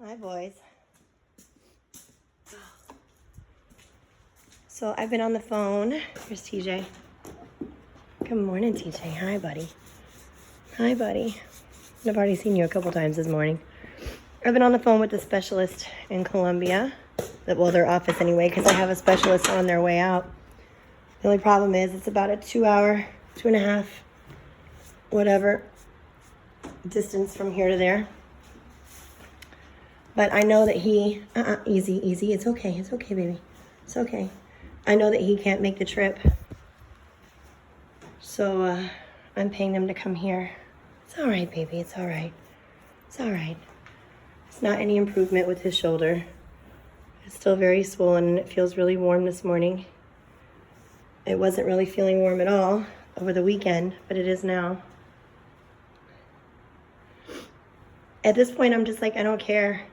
Hi, boys. So I've been on the phone. Here's TJ. Good morning, TJ. Hi, buddy. Hi, buddy. I've already seen you a couple times this morning. I've been on the phone with the specialist in Columbia. Well, their office anyway, because I have a specialist on their way out. The only problem is it's about a 2 hour, 2.5, whatever, distance from here to there. But I know that he, easy. It's okay, baby. It's okay. I know that he can't make the trip. So I'm paying them to come here. It's all right, baby. It's all right. It's all right. It's not any improvement with his shoulder. It's still very swollen and it feels really warm this morning. It wasn't really feeling warm at all over the weekend, but it is now. At this point, I'm just like, I don't care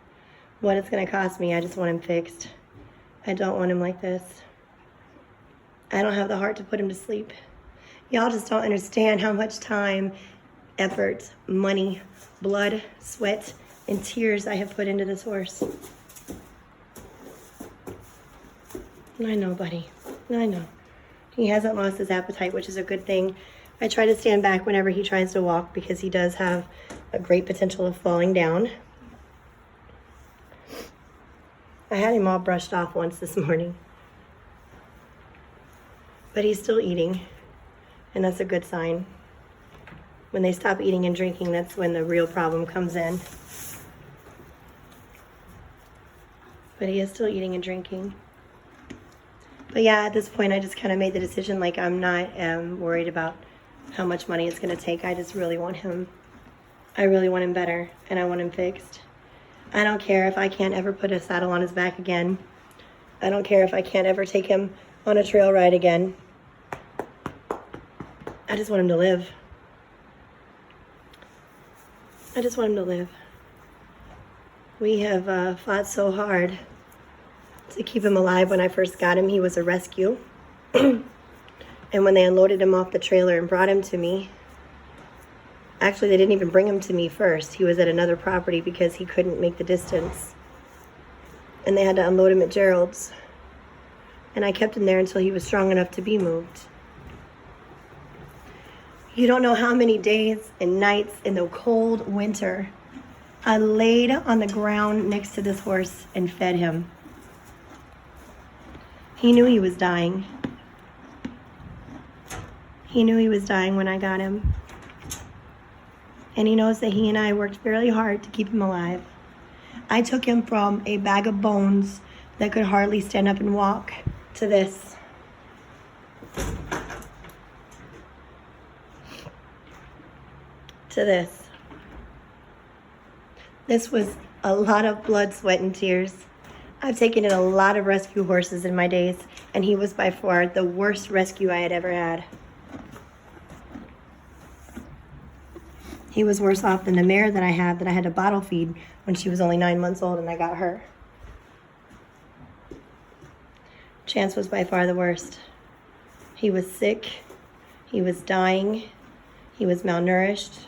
what it's going to cost me. I just want him fixed. I don't want him like this. I don't have the heart to put him to sleep. Y'all just don't understand how much time, effort, money, blood, sweat, and tears I have put into this horse. I know, buddy. I know. He hasn't lost his appetite, which is a good thing. I try to stand back whenever he tries to walk because he does have a great potential of falling down. I had him all brushed off once this morning. But he's still eating, and that's a good sign. When they stop eating and drinking, that's when the real problem comes in. But he is still eating and drinking. But yeah, at this point, I just kind of made the decision, like, I'm not worried about how much money it's going to take. I just really want him. I really want him better, and I want him fixed. I don't care if I can't ever put a saddle on his back again. I don't care if I can't ever take him on a trail ride again. I just want him to live. I just want him to live. We have fought so hard to keep him alive. When I first got him, he was a rescue. And when they unloaded him off the trailer and brought him to me, actually, they didn't even bring him to me first. He was at another property because he couldn't make the distance. And they had to unload him at Gerald's. And I kept him there until he was strong enough to be moved. You don't know how many days and nights in the cold winter I laid on the ground next to this horse and fed him. He knew he was dying. He knew he was dying when I got him. And he knows that he and I worked very hard to keep him alive. I took him from a bag of bones that could hardly stand up and walk to this. To this. This was a lot of blood, sweat, and tears. I've taken in a lot of rescue horses in my days, and he was by far the worst rescue I had ever had. He was worse off than the mare that I had to bottle feed when she was only 9 months old and I got her. Chance was by far the worst. He was sick. He was dying. He was malnourished.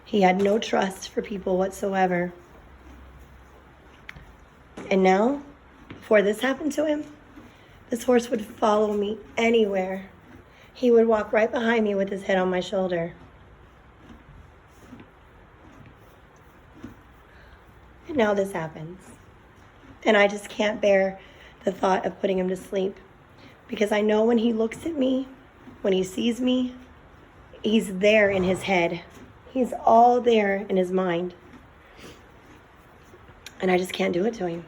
He had no trust for people whatsoever. And now, before this happened to him, this horse would follow me anywhere. He would walk right behind me with his head on my shoulder. And now this happens. And I just can't bear the thought of putting him to sleep. Because I know when he looks at me, when he sees me, he's there in his head. He's all there in his mind. And I just can't do it to him.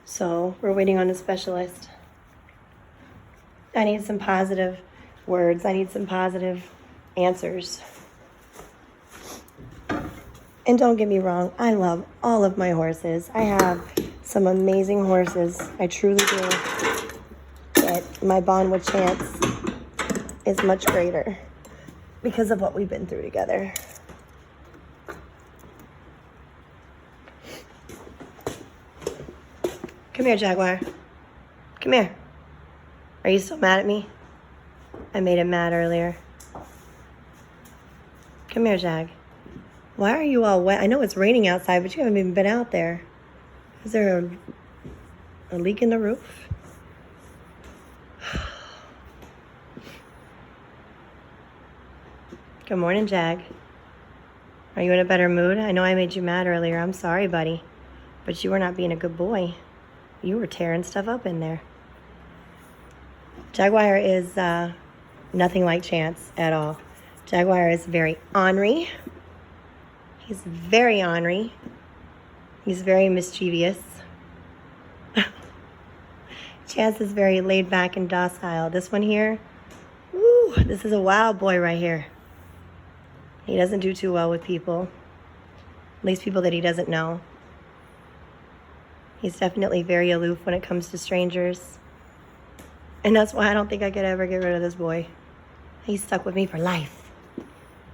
So we're waiting on a specialist. I need some positive words. I need some positive answers. And don't get me wrong, I love all of my horses. I have some amazing horses. I truly do. But my bond with Chance is much greater because of what we've been through together. Come here, Jaguar. Come here. Are you still mad at me? I made him mad earlier. Come here, Jag. Why are you all wet? I know it's raining outside, but you haven't even been out there. Is there a leak in the roof? Good morning, Jag. Are you in a better mood? I know I made you mad earlier. I'm sorry, buddy. But you were not being a good boy. You were tearing stuff up in there. Jaguar is nothing like Chance at all. Jaguar is very ornery. He's very ornery. He's very mischievous. Chance is very laid back and docile. This one here, woo, this is a wild boy right here. He doesn't do too well with people, at least people that he doesn't know. He's definitely very aloof when it comes to strangers. And that's why I don't think I could ever get rid of this boy. He's stuck with me for life.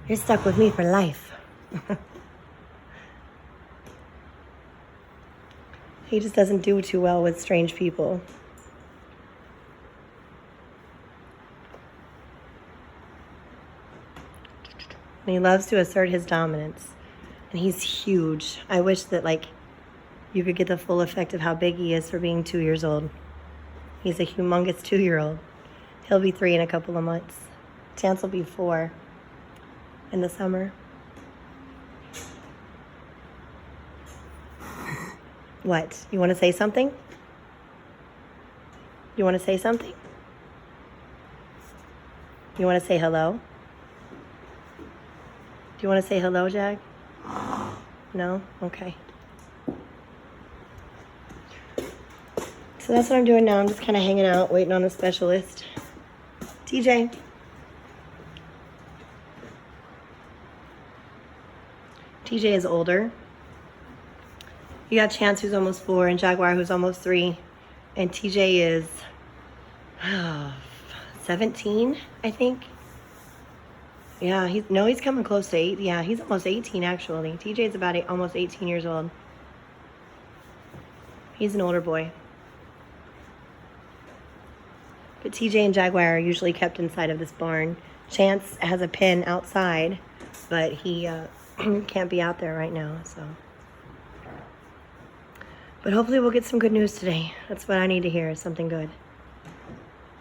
You're stuck with me for life. He just doesn't do too well with strange people. And he loves to assert his dominance. And he's huge. I wish that, like, you could get the full effect of how big he is for being 2 years old. He's a humongous 2-year-old. He'll be 3 in a couple of months. Chance will be 4 in the summer. What? You want to say something? You want to say something? You want to say hello? Do you want to say hello, Jag? No? Okay. So that's what I'm doing now. I'm just kind of hanging out, waiting on the specialist. TJ. TJ is older. You got Chance, who's almost 4, and Jaguar, who's almost 3. And TJ is 17, I think. Yeah, he's coming close to 8. Yeah, he's almost 18, actually. TJ's about almost 18 years old. He's an older boy. But TJ and Jaguar are usually kept inside of this barn. Chance has a pen outside, but he can't be out there right now, so. But hopefully we'll get some good news today. That's what I need to hear, something good.